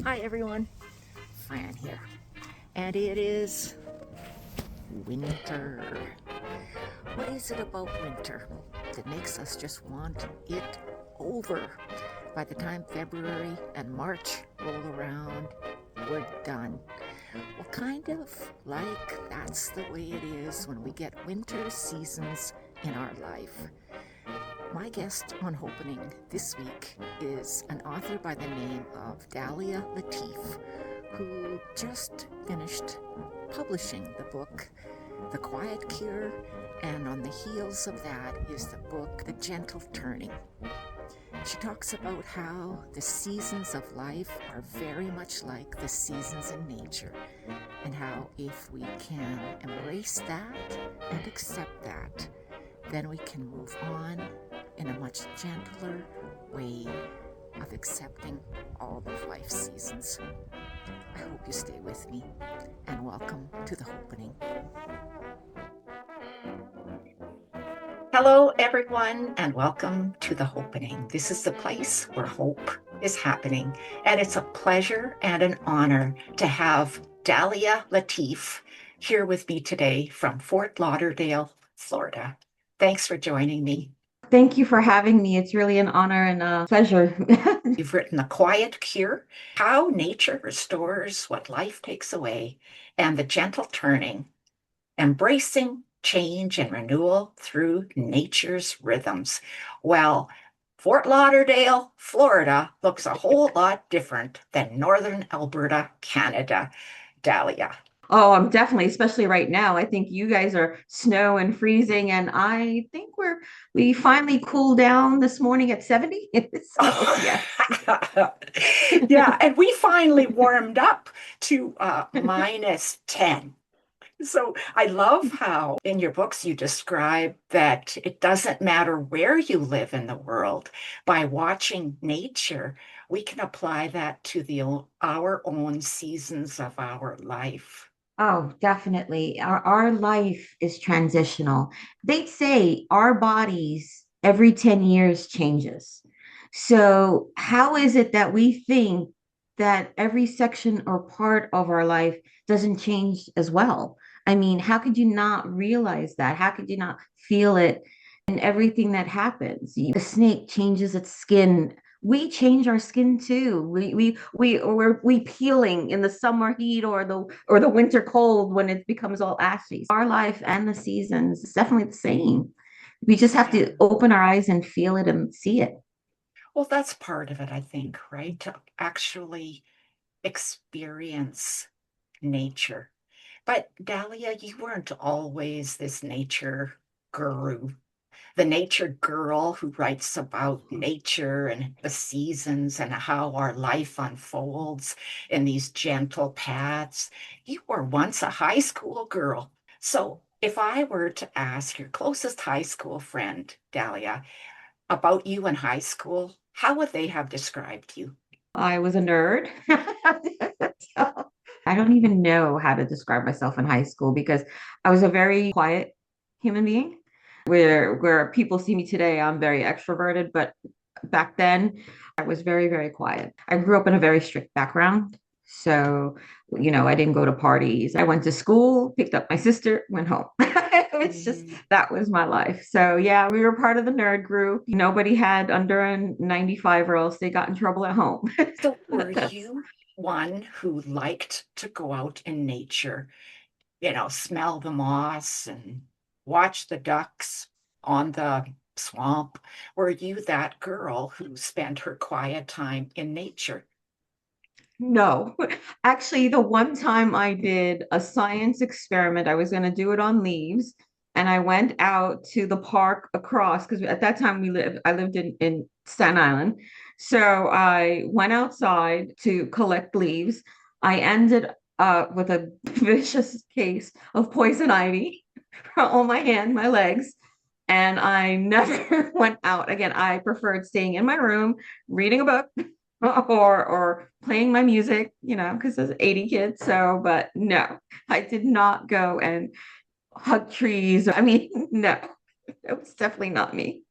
Hi everyone, Fran here, and it is winter. What is it about winter that makes us just want it over? By the time February and March roll around, we're done. Well, kind of like that's the way it is when we get winter seasons in our life. My guest on Hopenning this week is an author by the name of Dalia Latife, who just finished publishing the book The Quiet Cure, and on the heels of that is the book The Gentle Turning. She talks about how the seasons of life are very much like the seasons in nature, and how if we can embrace that and accept that, then we can move on in a much gentler way of accepting all of life's seasons. I hope you stay with me, and welcome to the Hopenning. Hello, everyone, and welcome to the Hopenning. This is the place where hope is happening, and it's a pleasure and an honor to have Dalia Latife here with me today from Fort Lauderdale, Florida. Thanks for joining me. Thank you for having me. It's really an honor and a pleasure. You've written The Quiet Cure, How Nature Restores What Life Takes Away, and The Gentle Turning, Embracing Change and Renewal Through Nature's Rhythms. Well, Fort Lauderdale, Florida looks a whole lot different than northern Alberta, Canada. Dalia. Oh, I'm definitely, especially right now. I think you guys are snow and freezing, and I think we finally cooled down this morning at 70. So yes. Yeah, and we finally warmed up to -10. So I love how in your books you describe that it doesn't matter where you live in the world. By watching nature, we can apply that to our own seasons of our life. Oh, definitely. Our life is transitional. They say our bodies every 10 years changes. So how is it that we think that every section or part of our life doesn't change as well? I mean, how could you not realize that? How could you not feel it in everything that happens? The snake changes its skin. We change our skin too. We peeling in the summer heat or the winter cold when it becomes all ashy. Our life and the seasons is definitely the same. We just have Yeah. to open our eyes and feel it and see it. Well, that's part of it, I think, right? To actually experience nature. But Dahlia, you weren't always this nature guru, the nature girl who writes about nature and the seasons and how our life unfolds in these gentle paths. You were once a high school girl. So if I were to ask your closest high school friend, Dahlia, about you in high school, how would they have described you? I was a nerd. So, I don't even know how to describe myself in high school because I was a very quiet human being. Where people see me today, I'm very extroverted, but back then I was very, very quiet. I grew up in a very strict background. So, I didn't go to parties. I went to school, picked up my sister, went home. It's just Mm. that was my life. So, yeah, we were part of the nerd group. Nobody had under a 95 or else they got in trouble at home. So were That's you one who liked to go out in nature, smell the moss and watch the ducks on the swamp? Were you that girl who spent her quiet time in nature? No. Actually, the one time I did a science experiment, I was going to do it on leaves, and I went out to the park across because at that time I lived in Staten Island. So I went outside to collect leaves. I ended up with a vicious case of poison ivy on my hand, my legs, and I never went out again. I preferred staying in my room, reading a book or playing my music, because there's 80 kids. So, but no, I did not go and hug trees. I mean, no, it was definitely not me.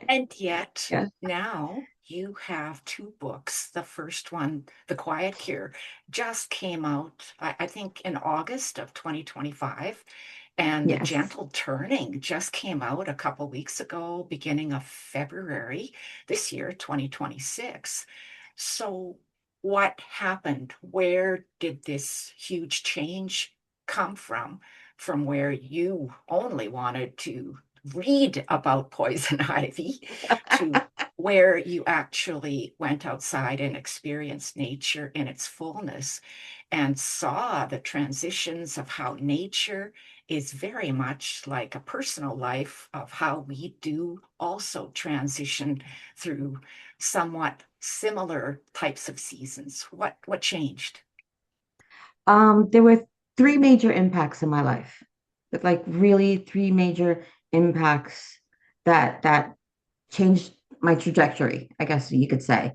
And yet Yeah. now you have two books. The first one, The Quiet Cure, just came out, I think, in August of 2025. And The Yes. Gentle Turning just came out a couple weeks ago, beginning of February this year, 2026. So, what happened? Where did this huge change come from where you only wanted to read about poison ivy to where you actually went outside and experienced nature in its fullness and saw the transitions of how nature is very much like a personal life of how we do also transition through somewhat similar types of seasons. What changed? There were three major impacts in my life, but like really three major impacts that changed my trajectory, I guess you could say.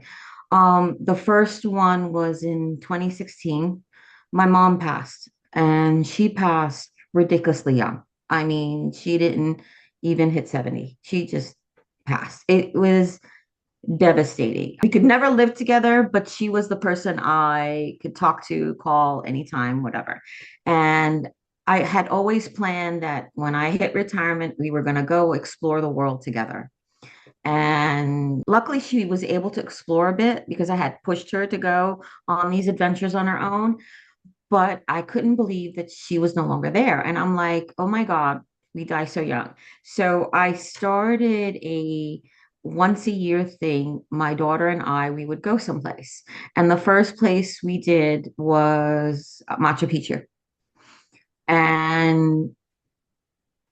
The first one was in 2016. My mom passed, and she passed ridiculously young. I mean, she didn't even hit 70. She just passed. It was devastating. We could never live together, but she was the person I could talk to, call anytime, whatever. And I had always planned that when I hit retirement, we were going to go explore the world together. And luckily, she was able to explore a bit because I had pushed her to go on these adventures on her own. But I couldn't believe that she was no longer there. And I'm like, oh my God, we die so young. So I started a once a year thing. My daughter and I, we would go someplace. And the first place we did was Machu Picchu. And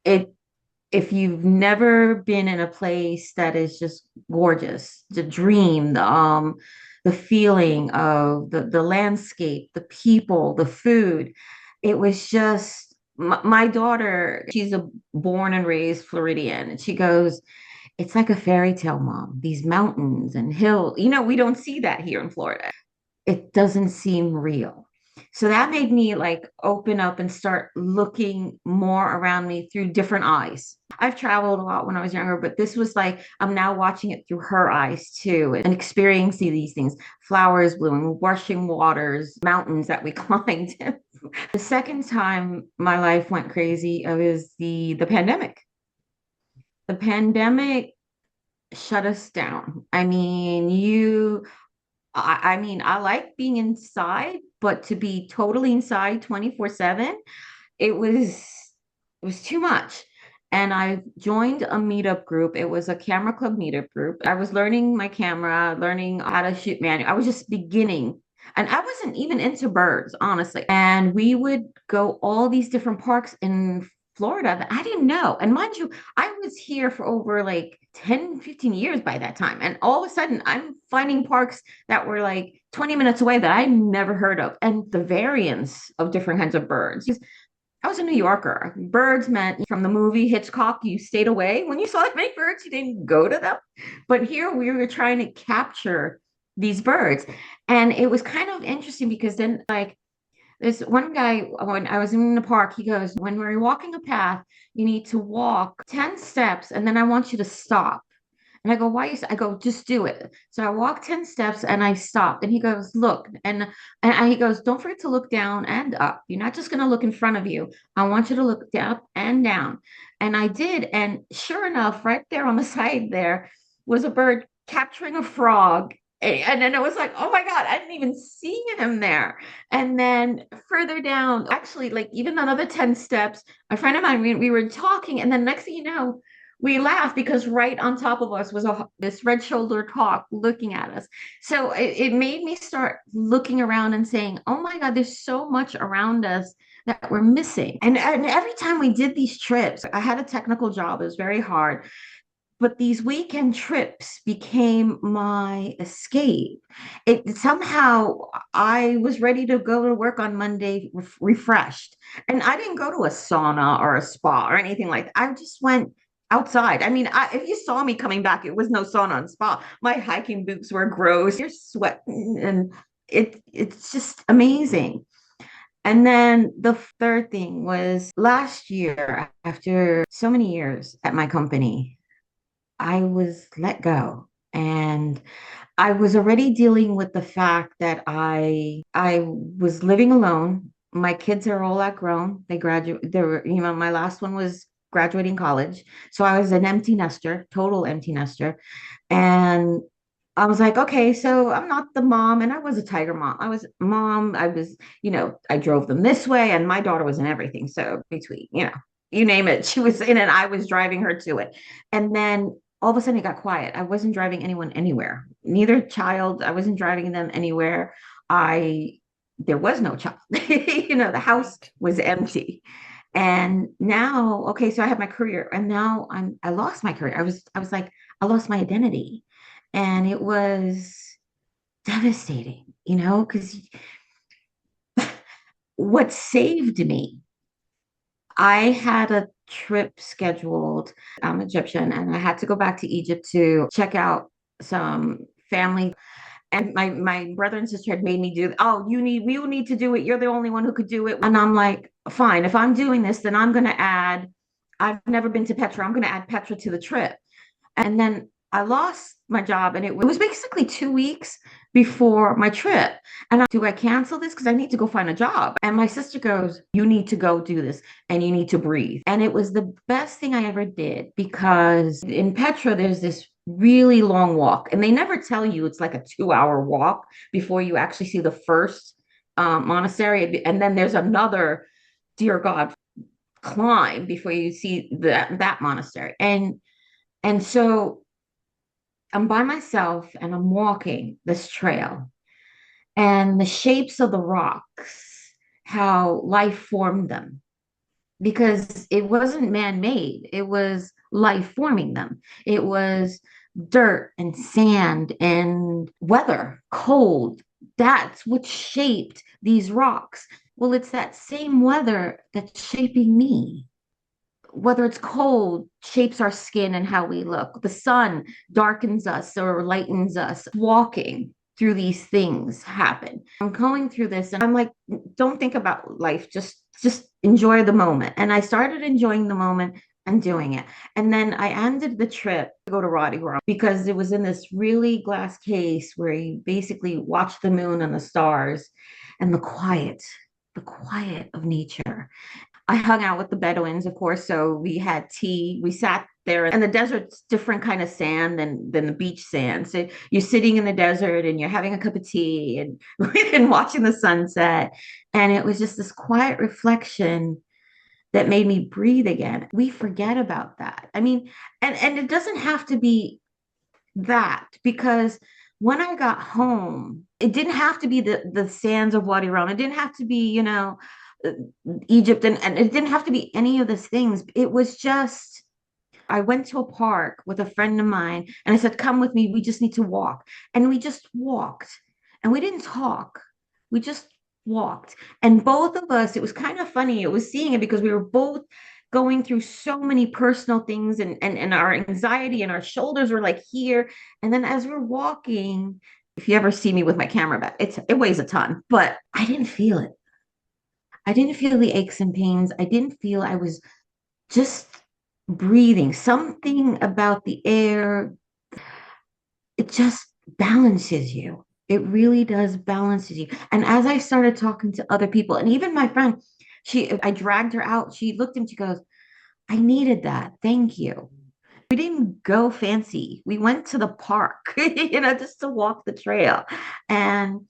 it if you've never been in a place that is just gorgeous, the dream, the feeling of the landscape, the people, the food, it was just my daughter, she's a born and raised Floridian, and she goes, it's like a fairy tale, mom. These mountains and hills, we don't see that here in Florida. It doesn't seem real. So that made me like open up and start looking more around me through different eyes. I've traveled a lot when I was younger, but this was like I'm now watching it through her eyes too and experiencing these things, flowers blooming, rushing waters, mountains that we climbed. The second time my life went crazy was the pandemic. The pandemic shut us down. I mean, I like being inside, but to be totally inside 24/7, it was too much. And I joined a meetup group. It was a camera club meetup group. I was learning my camera, learning how to shoot manual. I was just beginning. And I wasn't even into birds, honestly. And we would go all these different parks in Florida that I didn't know. And mind you, I was here for over like 10, 15 years by that time. And all of a sudden, I'm finding parks that were like 20 minutes away that I never heard of. And the variants of different kinds of birds. I was a New Yorker. Birds meant from the movie Hitchcock, you stayed away. When you saw that many birds, you didn't go to them. But here we were trying to capture these birds. And it was kind of interesting because then, like, this one guy, when I was in the park, he goes, when we're walking a path, you need to walk 10 steps and then I want you to stop. And I go, why? I go, just do it. So I walked 10 steps and I stopped. And he goes, look. And he goes, don't forget to look down and up. You're not just going to look in front of you. I want you to look up and down. And I did. And sure enough, right there on the side there was a bird capturing a frog. And then it was like, oh my God, I didn't even see him there. And then further down, actually, like even another 10 steps, a friend of mine, we were talking. And then next thing you know, we laughed because right on top of us was this red-shouldered hawk looking at us. So it made me start looking around and saying, "Oh my God, there's so much around us that we're missing." And every time we did these trips, I had a technical job; it was very hard. But these weekend trips became my escape. It somehow I was ready to go to work on Monday refreshed. And I didn't go to a sauna or a spa or anything like that. I just went outside. I mean, if you saw me coming back, it was no sauna and spa. My hiking boots were gross. You're sweating and it's just amazing. And then the third thing was last year, after so many years at my company, I was let go. And I was already dealing with the fact that I was living alone. My kids are all outgrown. They graduate. They were, my last one was graduating college. So I was an empty nester, total empty nester. And I was like, okay, so I'm not the mom, and I was a tiger mom. I was mom. I was, I drove them this way, and my daughter was in everything. So between, you name it, she was in, and I was driving her to it. And then all of a sudden it got quiet. I wasn't driving anyone anywhere. Neither child, I wasn't driving them anywhere. I There was no child. The house was empty. And now, okay, so I have my career, and now I lost my career. I was like, I lost my identity. And it was devastating, because what saved me, I had a trip scheduled. I'm Egyptian, and I had to go back to Egypt to check out some family. And my brother and sister had made me do. Oh, you need to do it. You're the only one who could do it. And I'm like, fine. If I'm doing this, then I'm going to add. I've never been to Petra. I'm going to add Petra to the trip. And then I lost my job, and it was basically 2 weeks before my trip. And do I cancel this? Because I need to go find a job. And my sister goes, you need to go do this, and you need to breathe. And it was the best thing I ever did, because in Petra, there's this really long walk. And they never tell you it's like a 2-hour walk before you actually see the first monastery. And then there's another, dear God, climb before you see that monastery. And so I'm by myself, and I'm walking this trail, and the shapes of the rocks, how life formed them, because it wasn't man-made, it was life forming them. It was dirt and sand and weather, cold. That's what shaped these rocks. Well, it's that same weather that's shaping me. Whether it's cold, shapes our skin and how we look. The sun darkens us or lightens us. Walking through these things happen. I'm going through this, and I'm like, don't think about life. Just enjoy the moment. And I started enjoying the moment and doing it. And then I ended the trip to go to Rotterdam, because it was in this really glass case where you basically watch the moon and the stars and the quiet of nature. I hung out with the Bedouins, of course. So we had tea. We sat there, and the desert's different kind of sand than the beach sand. So you're sitting in the desert, and you're having a cup of tea, and, and watching the sunset. And it was just this quiet reflection that made me breathe again. We forget about that. I mean, and it doesn't have to be that, because when I got home, it didn't have to be the sands of Wadi Rum. It didn't have to be, uh, Egypt, and it didn't have to be any of those things. It was just, I went to a park with a friend of mine, and I said, come with me. We just need to walk. And we just walked, and we didn't talk. We just walked. And both of us, it was kind of funny. It was seeing it, because we were both going through so many personal things, and our anxiety and our shoulders were like here. And then as we're walking, if you ever see me with my camera back, it weighs a ton, but I didn't feel it. I didn't feel the aches and pains. I didn't feel, I was just breathing. Something about the air, it just balances you. It really does balances you. And as I started talking to other people, and even my friend, I dragged her out. She looked and she goes, I needed that. Thank you. We didn't go fancy. We went to the park, just to walk the trail. And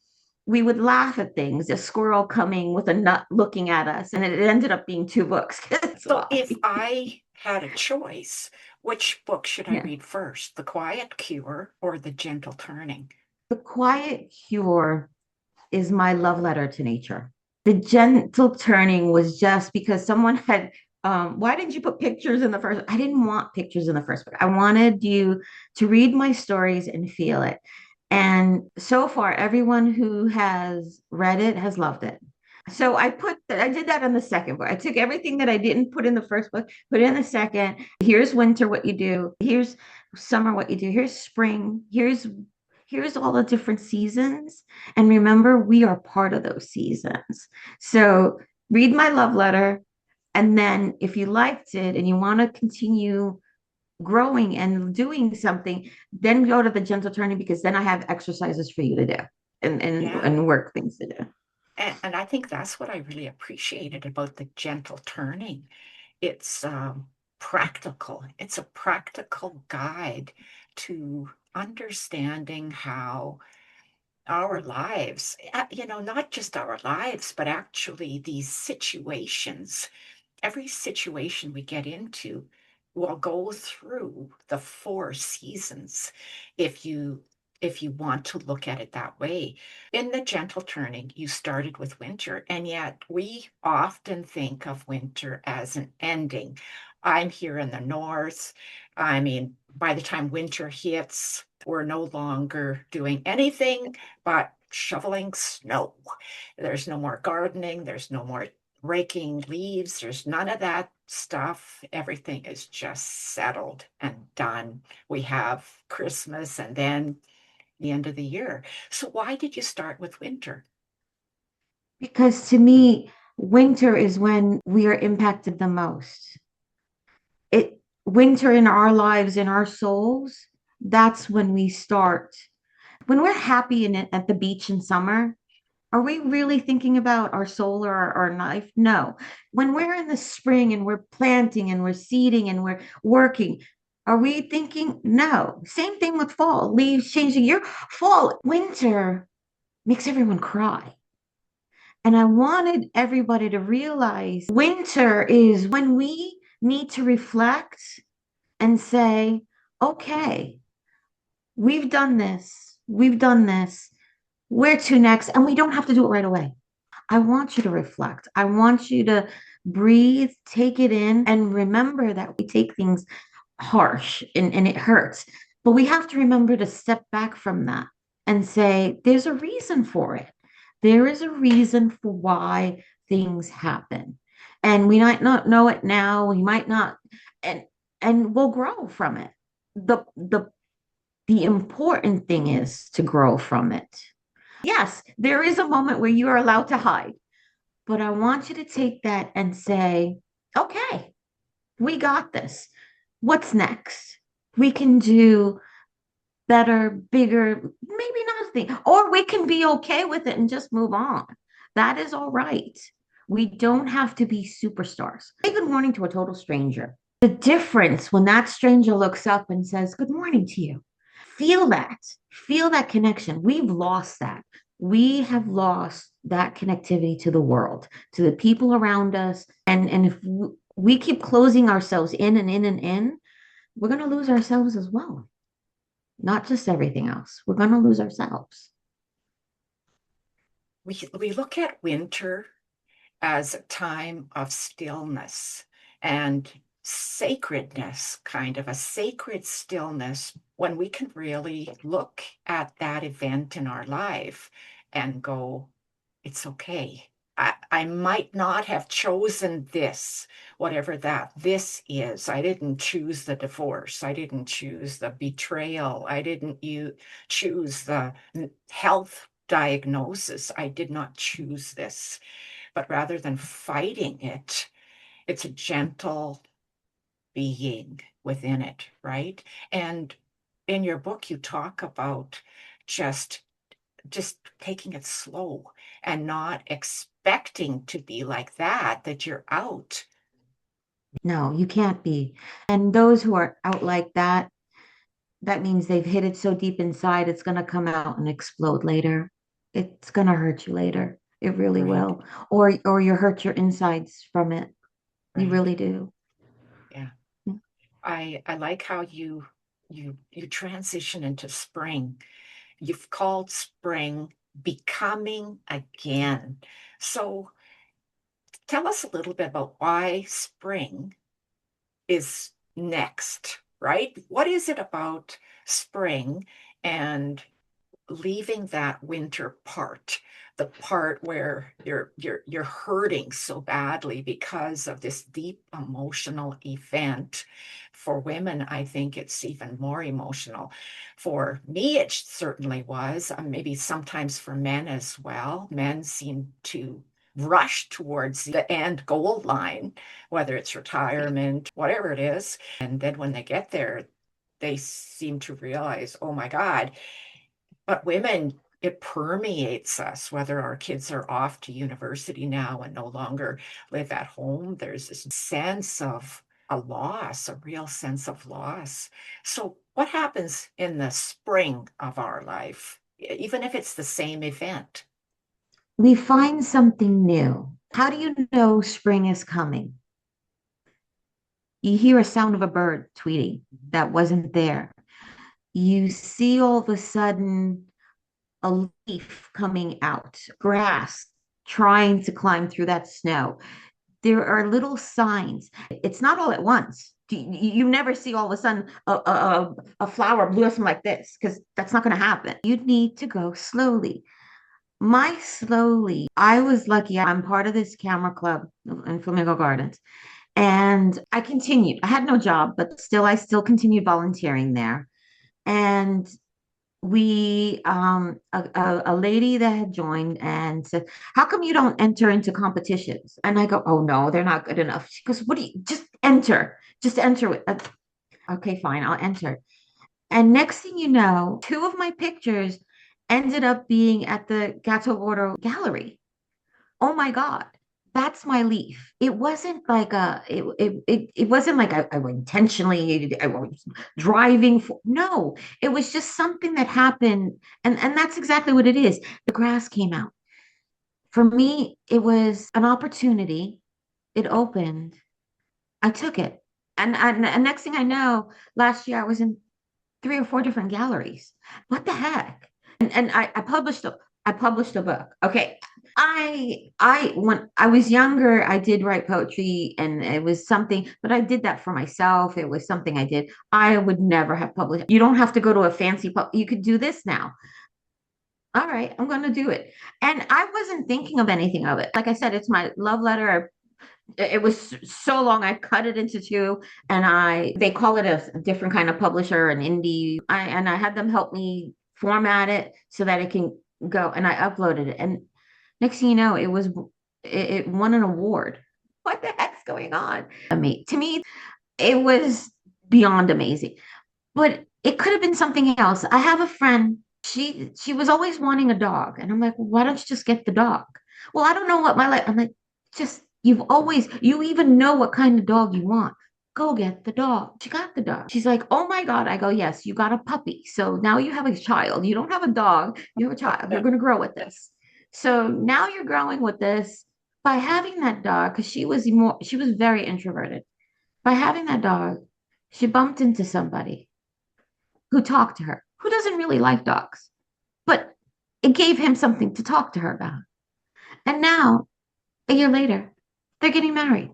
we would laugh at things, a squirrel coming with a nut looking at us, and it ended up being 2 books. So if I had a choice, which book should I Yeah. read first? The Quiet Cure or The Gentle Turning? The Quiet Cure is my love letter to nature. The Gentle Turning was just because someone had, why didn't you put pictures in the first? I didn't want pictures in the first book. I wanted you to read my stories and feel it. And so far, everyone who has read it has loved it. So I did that in the second book. I took everything that I didn't put in the first book, put it in the second. Here's winter, what you do. Here's summer, what you do. Here's spring. Here's all the different seasons. And remember, we are part of those seasons. So read my love letter. And then if you liked it and you want to continue growing and doing something, then go to the gentle turning because then I have exercises for you to do Yeah. and work things to do. And I think that's what I really appreciated about the gentle turning. It's practical. It's a practical guide to understanding how our lives, not just our lives, but actually these situations, every situation we get into will go through the four seasons if you want to look at it that way. In the gentle turning, you started with winter, and yet we often think of winter as an ending. I'm here in the north. I mean, by the time winter hits, we're no longer doing anything but shoveling snow. There's no more gardening, there's no more raking leaves. There's none of that stuff. Everything is just settled and done. We have Christmas and then the end of the year. So why did you start with winter? Because to me, winter is when we are impacted the most. It winter in our lives, in our souls, that's when we start. When we're happy in it at the beach in summer, are we really thinking about our soul or our life? No. When we're in the spring and we're planting and we're seeding and we're working, are we thinking? No. Same thing with fall, leaves changing. Your fall, winter makes everyone cry. And I wanted everybody to realize winter is when we need to reflect and say, okay, we've done this. We've done this. Where to next? And we don't have to do it right away. I want you to reflect. I want you to breathe, take it in, and remember that we take things harsh and it hurts. But we have to remember to step back from that and say, there's a reason for it. There is a reason for why things happen. And we might not know it now. We might not, and we'll grow from it. The important thing is to grow from it. Yes, there is a moment where you are allowed to hide, but I want you to take that and say, okay, we got this. What's next? We can do better, bigger, maybe nothing, or we can be okay with it and just move on. That is all right. We don't have to be superstars. Say good morning to a total stranger. The difference when that stranger looks up and says, good morning to you. Feel that. Feel that connection. We've lost that. We have lost that connectivity to the world, to the people around us. And if we keep closing ourselves in and in and in, we're going to lose ourselves as well. Not just everything else. We're going to lose ourselves. We look at winter as a time of stillness and sacredness, kind of a sacred stillness, when we can really look at that event in our life and go, it's okay. I might not have chosen this, whatever that this is. I didn't choose the divorce. I didn't choose the betrayal. I didn't choose the health diagnosis. I did not choose this. But rather than fighting it, it's a gentle being within it, right? And in your book, you talk about just just taking it slow and not expecting to be like that you're out. No, you can't be. And those who are out like that means they've hit it so deep inside, it's going to come out and explode later. It's going to hurt you later. It really Right, will. Or you hurt your insides from it. You right. really do. Yeah. I like how you transition into spring. You've called spring becoming again. So tell us a little bit about why spring is next, right? What is it about spring and leaving that winter part, the part where you're hurting so badly because of this deep emotional event? For women, I think it's even more emotional. For me, it certainly was. Maybe sometimes for men as well. Men seem to rush towards the end goal line, whether it's retirement, whatever it is. And then when they get there, they seem to realize, oh my God. But women, it permeates us, whether our kids are off to university now and no longer live at home. There's this sense of a loss, a real sense of loss. So, what happens in the spring of our life, even if it's the same event? We find something new. How do you know spring is coming? You hear a sound of a bird tweeting that wasn't there. You see all of a sudden a leaf coming out, grass trying to climb through that snow. There are little signs. It's not all at once. You never see all of a sudden a flower blossom like this because that's not going to happen. You need to go slowly. My slowly, I was lucky. I'm part of this camera club in Flamingo Gardens. And I continued. I had no job, but still, I still continued volunteering there. And a lady that had joined and said, "How come you don't enter into competitions?" And I go, "Oh no, they're not good enough." She goes, "What do you just enter it?" Okay, fine, I'll enter. And next thing you know, two of my pictures ended up being at the Gato Gordo Gallery. Oh my God, that's my leaf. It wasn't like it wasn't like I intentionally I was driving for no, it was just something that happened, and that's exactly what it is. The grass came out. For me, it was an opportunity. It opened. I took it. And next thing I know, last year I was in three or four different galleries. What the heck? And I published a book. Okay. I when I was younger, I did write poetry and it was something, but I did that for myself. It was something I did. I would never have published. You don't have to go to a fancy you could do this now. All right, I'm going to do it. And I wasn't thinking of anything of it. Like I said, it's my love letter. It was so long I cut it into two, and I they call it a different kind of publisher, an indie. I had them help me format it so that it can go, and I uploaded it, and next thing you know it won an award. What the heck's going on? To me it was beyond amazing, but it could have been something else. I have a friend, she was always wanting a dog, and I'm like, well, why don't you just get the dog? Well, I don't know what my life. I'm like, just you even know what kind of dog you want. Go get the dog. She got the dog. She's like, oh my God. I go, yes, you got a puppy. So now you have a child. You don't have a dog. You have a child. You're going to grow with this. So now you're growing with this by having that dog, because she was very introverted. By having that dog, she bumped into somebody who talked to her, who doesn't really like dogs, but it gave him something to talk to her about. And now, a year later, they're getting married.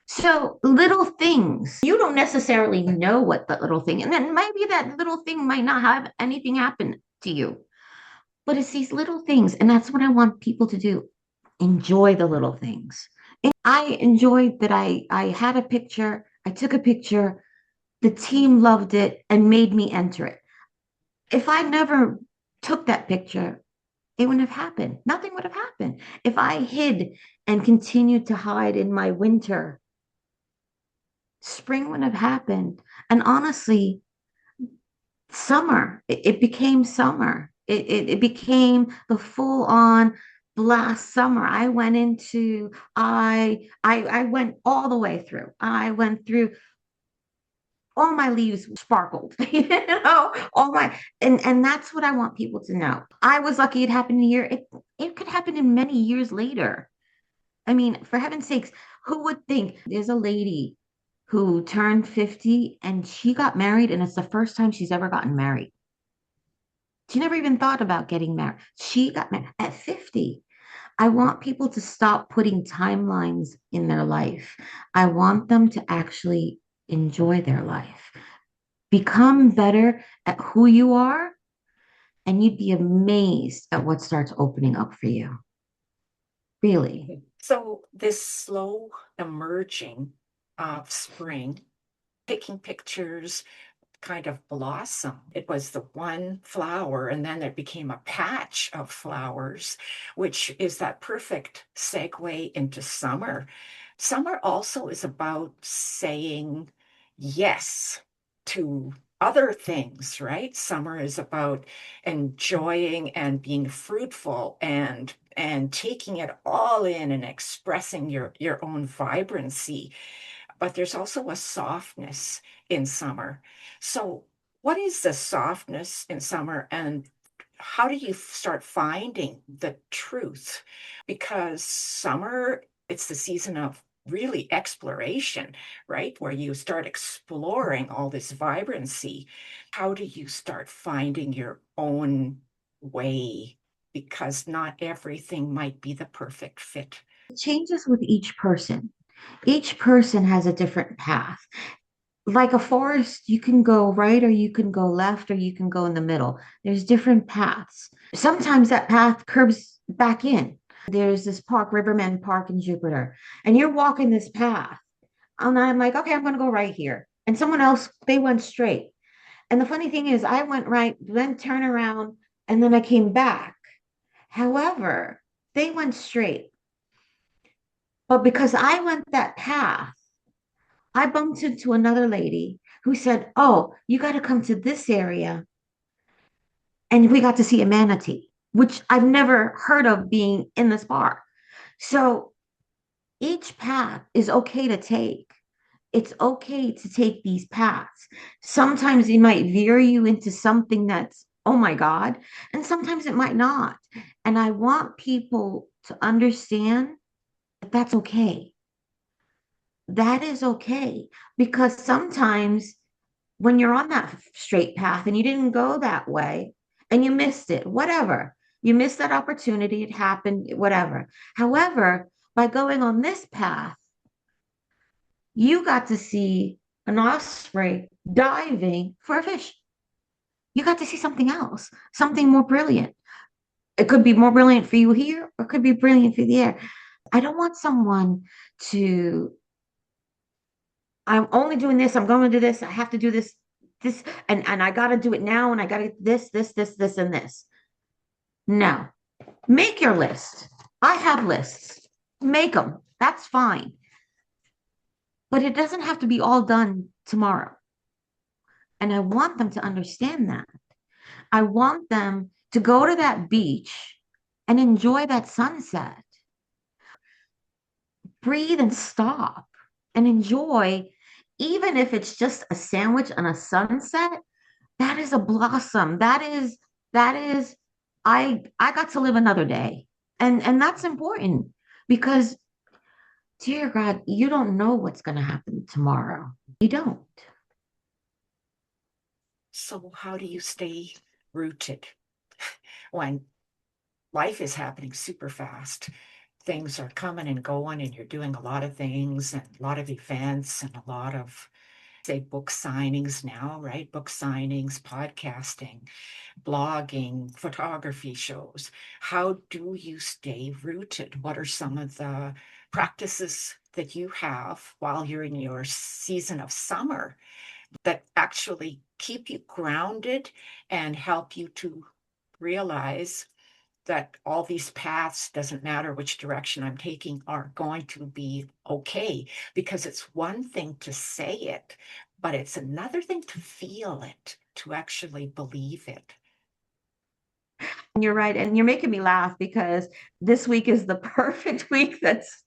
So little things, you don't necessarily know what that little thing, and then maybe that little thing might not have anything happen to you, but it's these little things. And that's what I want people to do. Enjoy the little things. And I enjoyed that I had a picture, I took a picture, the team loved it and made me enter it. If I never took that picture, it wouldn't have happened. Nothing would have happened. If I hid and continued to hide in my winter, spring wouldn't have happened. And honestly, it became summer. It became the full on blast summer. I went all the way through. I went through all my leaves sparkled, all my and that's what I want people to know. I was lucky it happened a year. It could happen in many years later. I mean, for heaven's sakes, who would think there's a lady who turned 50 and she got married, and it's the first time she's ever gotten married. She never even thought about getting married. She got married at 50. I want people to stop putting timelines in their life. I want them to actually enjoy their life. Become better at who you are, and you'd be amazed at what starts opening up for you. Really. So, this slow emerging of spring, taking pictures, kind of blossom. It was the one flower, and then it became a patch of flowers, which is that perfect segue into summer. Summer also is about saying yes to other things, right? Summer is about enjoying and being fruitful and taking it all in and expressing your own vibrancy. But there's also a softness in summer. So, what is the softness in summer, and how do you start finding the truth? Because summer, it's the season of really exploration, right? Where you start exploring all this vibrancy. How do you start finding your own way? Because not everything might be the perfect fit. It changes with each person. Each person has a different path. Like a forest, you can go right or you can go left or you can go in the middle. There's different paths. Sometimes that path curves back in. There's this park, Rivermen Park in Jupiter, and you're walking this path. And I'm like, okay, I'm going to go right here. And someone else, they went straight. And the funny thing is, I went right, then turn around, and then I came back. However, they went straight. But because I went that path, I bumped into another lady who said, oh, you got to come to this area. And we got to see a manatee, which I've never heard of being in this park. So each path is okay to take. It's okay to take these paths. Sometimes it might veer you into something that's, oh my God, and sometimes it might not. And I want people to understand that that's okay. That is okay. Because sometimes when you're on that straight path and you didn't go that way and you missed it, whatever, you missed that opportunity, it happened, whatever. However, by going on this path, you got to see an osprey diving for a fish. You got to see something else, something more brilliant. It could be more brilliant for you here, or it could be brilliant for the air. I don't want someone to, I'm only doing this, I'm going to do this, I have to do this, and I got to do it now, and I got to this, and this. No, make your list. I have lists. Make them. That's fine. But it doesn't have to be all done tomorrow. And I want them to understand that. I want them to go to that beach and enjoy that sunset. Breathe and stop and enjoy, even if it's just a sandwich and a sunset. That is a blossom. That is I got to live another day. And that's important because dear God, you don't know what's going to happen tomorrow. You don't. So, how do you stay rooted when life is happening super fast? Things are coming and going, and you're doing a lot of things and a lot of events and a lot of, say, book signings now, right? Book signings, podcasting, blogging, photography shows. How do you stay rooted? What are some of the practices that you have while you're in your season of summer that actually keep you grounded and help you to realize that all these paths, doesn't matter which direction I'm taking, are going to be okay? Because it's one thing to say it, but it's another thing to feel it, to actually believe it. And you're right. And you're making me laugh because this week is the perfect week.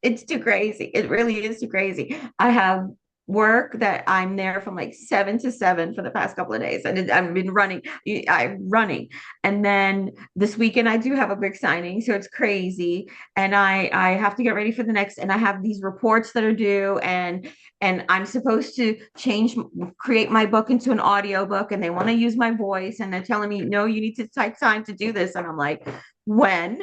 It's too crazy. It really is too crazy. I have work that I'm there from like 7 to 7 for the past couple of days. And I've been running. I'm running. And then this weekend I do have a big signing. So it's crazy. And I have to get ready for the next, and I have these reports that are due, and I'm supposed to create my book into an audio book, and they want to use my voice, and they're telling me, no, you need to take time to do this. And I'm like, when?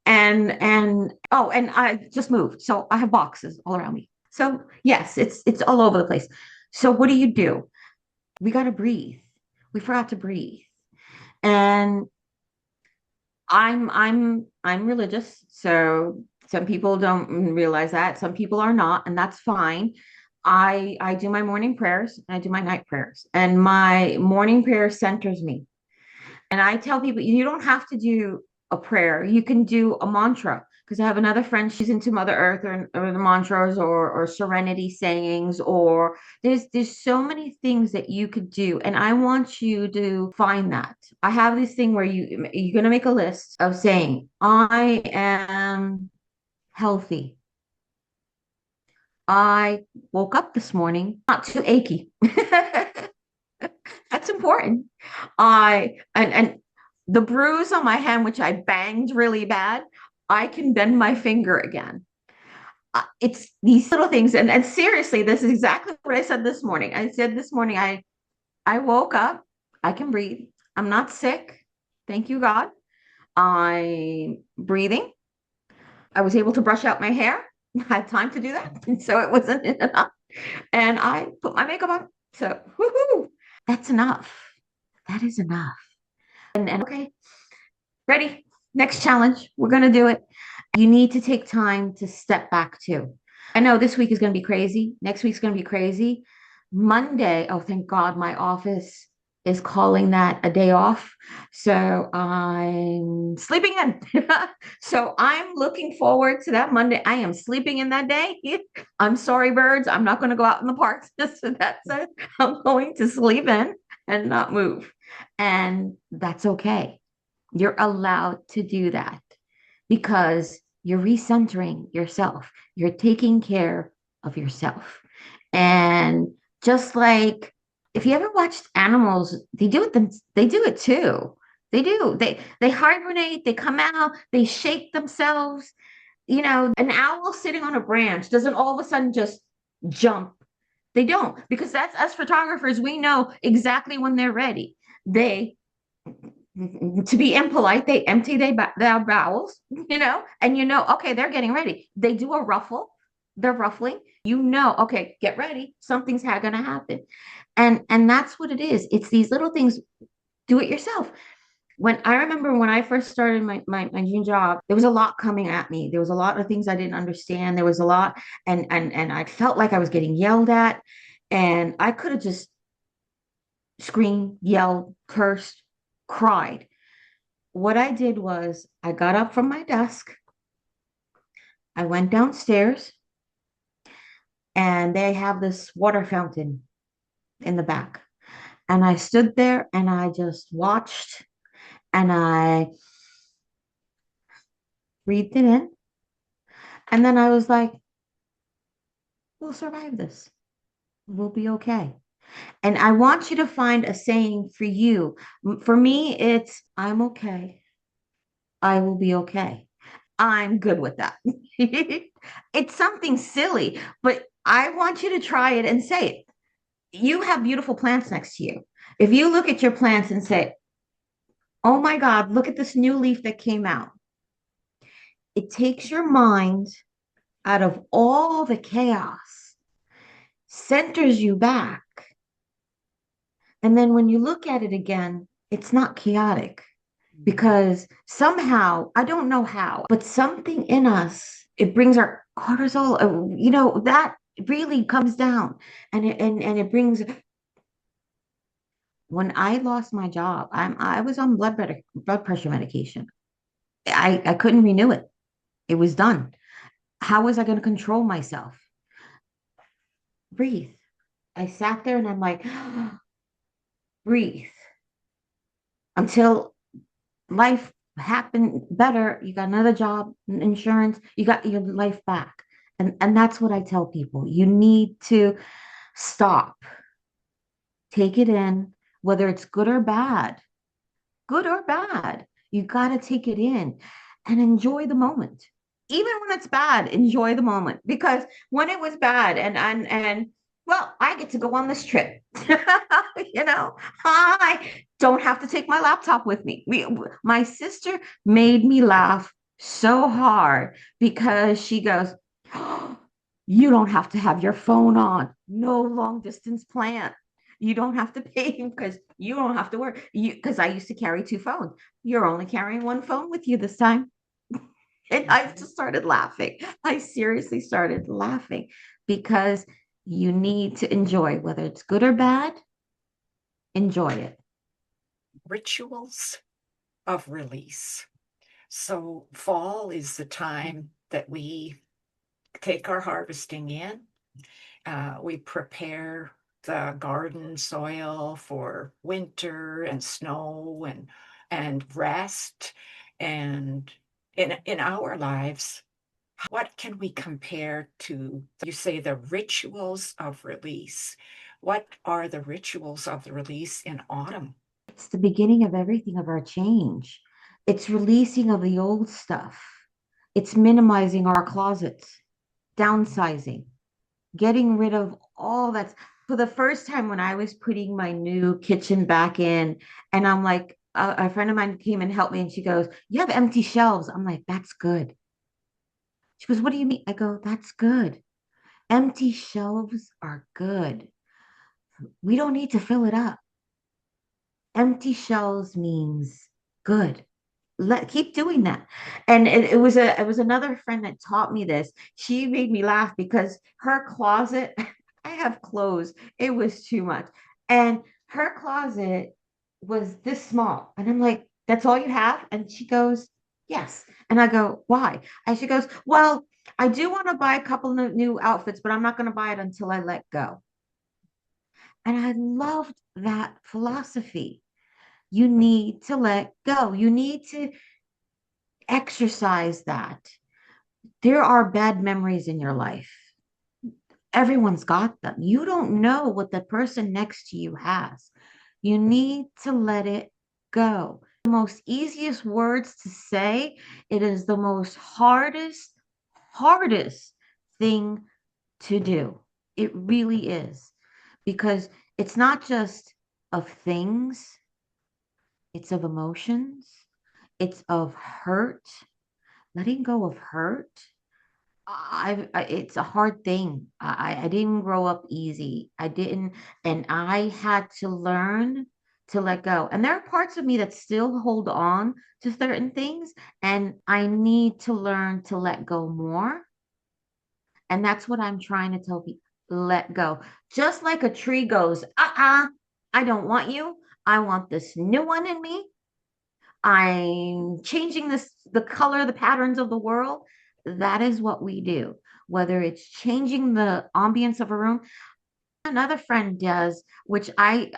and oh, and I just moved. So I have boxes all around me. So yes, it's all over the place. So what do? We got to breathe. We forgot to breathe. And I'm religious, so some people don't realize that. Some people are not, and that's fine. I do my morning prayers and I do my night prayers. And my morning prayer centers me. And I tell people you don't have to do a prayer. You can do a mantra. Because I have another friend, she's into Mother Earth or the mantras or serenity sayings, or there's so many things that you could do. And I want you to find that. I have this thing where you're gonna make a list of saying, I am healthy. I woke up this morning not too achy. That's important. And the bruise on my hand, which I banged really bad, I can bend my finger again. It's these little things, and seriously, this is exactly what I said this morning. I said this morning, I woke up, I can breathe. I'm not sick. Thank you, God. I'm breathing. I was able to brush out my hair. I had time to do that, so it wasn't enough. And I put my makeup on. So, woohoo, that's enough. That is enough. And okay, ready? Next challenge. We're going to do it. You need to take time to step back too. I know this week is going to be crazy. Next week's going to be crazy. Monday, oh, thank God, my office is calling that a day off. So I'm sleeping in. So I'm looking forward to that Monday. I am sleeping in that day. I'm sorry, birds. I'm not going to go out in the parks. So that's it. I'm going to sleep in and not move. And that's okay. You're allowed to do that because you're recentering yourself. You're taking care of yourself. And just like if you ever watched animals, they do it too. They do. They hibernate, they come out, they shake themselves. You know, an owl sitting on a branch doesn't all of a sudden just jump. They don't, because that's us photographers, we know exactly when they're ready. They to be impolite, they empty their bowels, and okay, they're getting ready. They do a ruffle, they're ruffling, okay, get ready, something's going to happen. And that's what it is. It's these little things. Do it yourself. When I remember when I first started my new job, there was a lot coming at me. There was a lot of things I didn't understand. There was a lot, and I felt like I was getting yelled at, and I could have just screamed, yelled, cursed, cried. What I did was I got up from my desk, I went downstairs, and they have this water fountain in the back. And I stood there and I just watched and I breathed it in. And then I was like, we'll survive this. We'll be okay. And I want you to find a saying for you. For me, it's I'm okay. I will be okay. I'm good with that. It's something silly, but I want you to try it and say it. You have beautiful plants next to you. If you look at your plants and say, oh my God, look at this new leaf that came out. It takes your mind out of all the chaos, centers you back. And then when you look at it again, it's not chaotic because somehow, I don't know how, but something in us, it brings our cortisol, that really comes down and it brings. When I lost my job, I was on blood pressure medication. I couldn't renew it. It was done. How was I going to control myself? Breathe. I sat there and I'm like, breathe until life happened better. You got another job, insurance, you got your life back. And that's what I tell people. You need to stop, take it in, whether it's good or bad. Good or bad, you got to take it in and enjoy the moment. Even when it's bad, enjoy the moment because when it was bad and well, I get to go on this trip. I don't have to take my laptop with me. My sister made me laugh so hard because she goes, oh, you don't have to have your phone on. No long distance plan. You don't have to pay because you don't have to work. Because I used to carry two phones. You're only carrying one phone with you this time. And I just started laughing. I seriously started laughing because You need to enjoy, whether it's good or bad, enjoy it. Rituals of release. So fall is the time that we take our harvesting in. We prepare the garden soil for winter and snow and rest. And in our lives, what can we compare to, you say, the rituals of release? What are the rituals of the release in autumn? It's the beginning of everything, of our change. It's releasing of the old stuff. It's minimizing our closets, downsizing, getting rid of all that. For the first time when I was putting my new kitchen back in, and I'm like, a friend of mine came and helped me, and she goes, "You have empty shelves." I'm like, "That's good." She goes, "What do you mean?" I go, "That's good. Empty shelves are good. We don't need to fill it up. Empty shelves means good. Keep doing that." And it was another friend that taught me this. She made me laugh because her closet, I have clothes, it was too much, and her closet was this small, and I'm like, "That's all you have?" And she goes, "Yes." And I go, "Why?" And she goes, "Well, I do want to buy a couple of new outfits, but I'm not going to buy it until I let go." And I loved that philosophy. You need to let go. You need to exercise that. There are bad memories in your life. Everyone's got them. You don't know what the person next to you has. You need to let it go. The most easiest words to say, it is the most hardest thing to do. It really is. Because it's not just of things, it's of emotions, it's of hurt, letting go of hurt. It's a hard thing. I didn't grow up easy. I didn't, and I had to learn to let go. And there are parts of me that still hold on to certain things, and I need to learn to let go more. And that's what I'm trying to tell people. Let go. Just like a tree goes, I don't want you. I want this new one in me. I'm changing the color, the patterns of the world. That is what we do. Whether it's changing the ambience of a room, another friend does, which I'm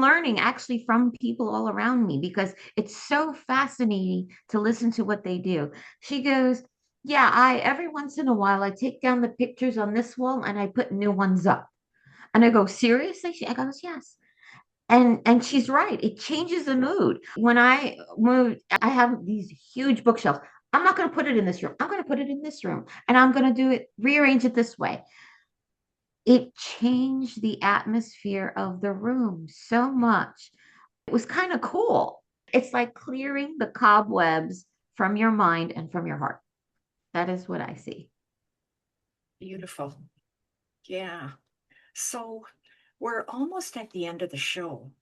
learning actually from people all around me because it's so fascinating to listen to what they do. She goes, "Yeah, I every once in a while I take down the pictures on this wall and I put new ones up." And I go, "Seriously?" I goes, "Yes." And she's right. It changes the mood. When I moved, I have these huge bookshelves. I'm not going to put it in this room. I'm going to put it in this room. And I'm going to rearrange it this way. It changed the atmosphere of the room so much. It was kind of cool. It's like clearing the cobwebs from your mind and from your heart. That is what I see. Beautiful. Yeah. So we're almost at the end of the show.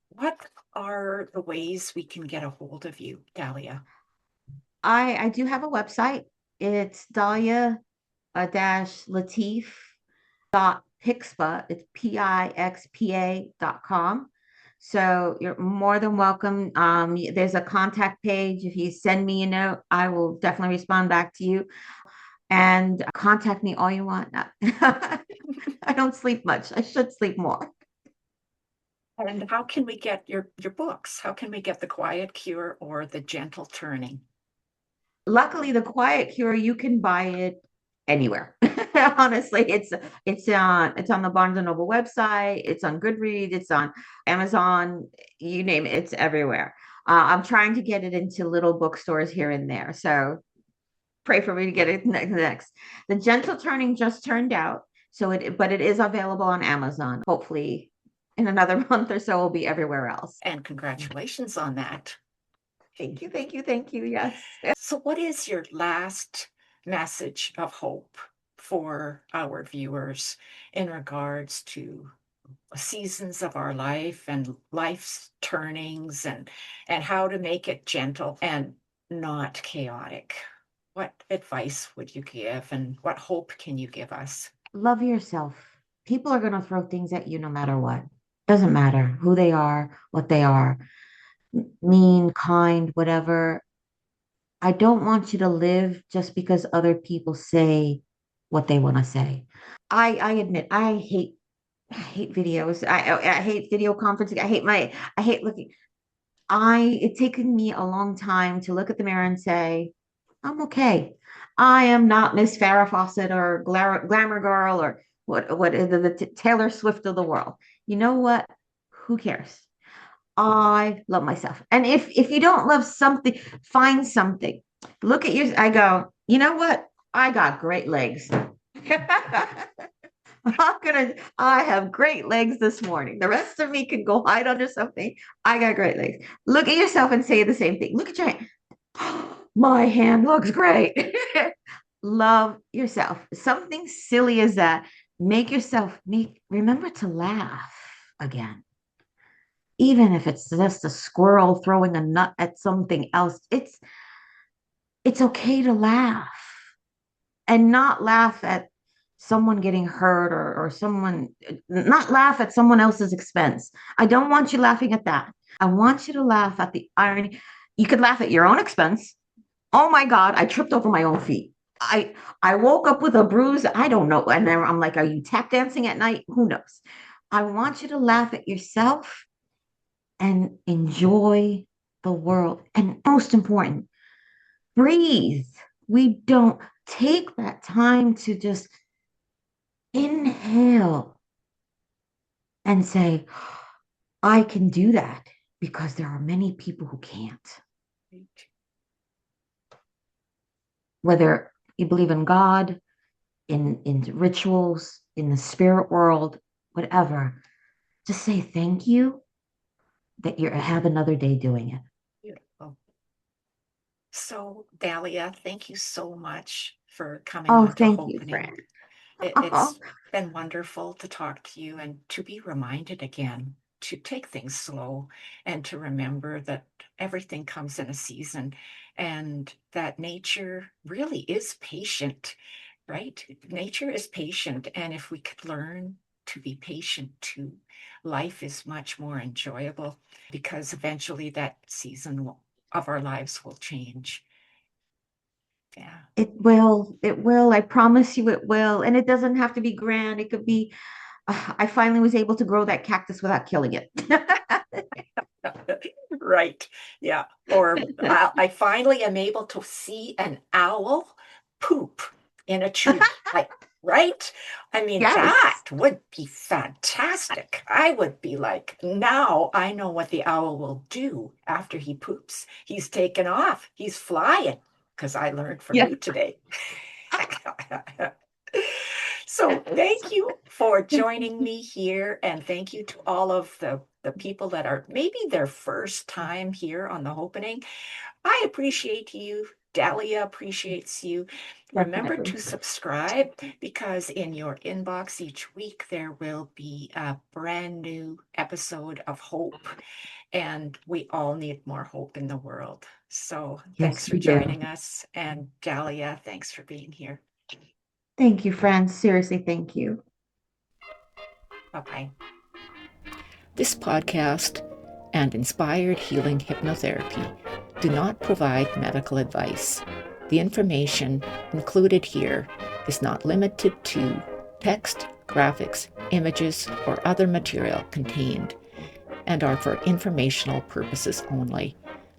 What are the ways we can get a hold of you, Dalia? I do have a website. It's Dalia dash Latife dot Pixpa. It's pixpa.com. So you're more than welcome. There's a contact page. If you send me a note, I will definitely respond back to you. And contact me all you want. I don't sleep much. I should sleep more. And how can we get your books? How can we get The Quiet Cure or The Gentle Turning? Luckily, the Quiet Cure, you can buy it anywhere. Honestly, it's on the Barnes and Noble website, it's on Goodreads, it's on Amazon, you name it, it's everywhere. I'm trying to get it into little bookstores here and there. So pray for me to get it next. The Gentle Turning just turned out, but it is available on Amazon. Hopefully in another month or so, it'll be everywhere else. And congratulations on that. Thank you, thank you, thank you. Yes. So what is your last message of hope for our viewers in regards to seasons of our life and life's turnings and how to make it gentle and not chaotic? What advice would you give and what hope can you give us? love yourself. People are going to throw things at you no matter what. Doesn't matter who they are, what they are, mean, kind, whatever. I don't want you to live just because other people say what they want to say. I admit I hate videos. I hate video conferencing. I hate looking. It's taken me a long time to look at the mirror and say, I'm okay. I am not Miss Farrah Fawcett or Glamour Girl or what the Taylor Swift of the world. You know what? Who cares? I love myself. And if you don't love something, find something. Look at yours. I go, you know what? I got great legs. I have great legs this morning. The rest of me can go hide under something. I got great legs. Look at yourself and say the same thing. Look at your hand. My hand looks great. Love yourself. Something silly as that. Remember to laugh again. Even if it's just a squirrel throwing a nut at something else, it's okay to laugh and not laugh at someone getting hurt or someone not laugh at someone else's expense. I don't want you laughing at that. I want you to laugh at the irony. You could laugh at your own expense. Oh my God, I tripped over my own feet. I woke up with a bruise. I don't know. And then I'm like, are you tap dancing at night? Who knows? I want you to laugh at yourself and enjoy the world. And most important, breathe. We don't take that time to just inhale and say, I can do that, because there are many people who can't. Whether you believe in God, in rituals, in the spirit world, whatever, just say thank you that you have another day doing it. Beautiful. So, Dalia, thank you so much for coming Oh, on to thank you, Hopenning. Fran. It's been wonderful to talk to you and to be reminded again to take things slow and to remember that everything comes in a season and that nature really is patient, right? Nature is patient. And if we could learn to be patient too, life is much more enjoyable because eventually that of our lives will change. Yeah. It will. It will. I promise you it will. And it doesn't have to be grand. It could be, I finally was able to grow that cactus without killing it. Right. Yeah. Or I finally am able to see an owl poop in a tree. Like, right? I mean, Yes. that would be fantastic. I would be like, now I know what the owl will do after he poops. He's taken off. He's flying because I learned from Yeah. you today. So thank you for joining me here, and thank you to all of the people that are maybe their first time here on the Hopenning. I appreciate you. Dalia appreciates you. Remember Definitely. to subscribe because in your inbox each week there will be a brand new episode of hope, and we all need more hope in the world. So thanks Yes, for we do. joining us, and Dalia, thanks for being here. Thank you, friends. Seriously, thank you. Bye-bye. This podcast and Inspired Healing Hypnotherapy do not provide medical advice. The information included here is not limited to text, graphics, images, or other material contained, and are for informational purposes only.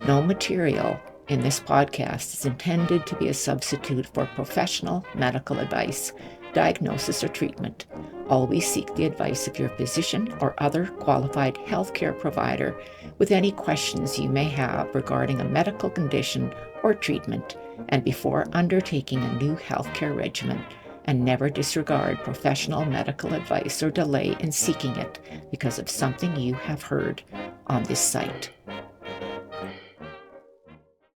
No material in this podcast is intended to be a substitute for professional medical advice, diagnosis, or treatment. Always seek the advice of your physician or other qualified healthcare provider with any questions you may have regarding a medical condition or treatment, and before undertaking a new healthcare regimen. And never disregard professional medical advice or delay in seeking it because of something you have heard on this site.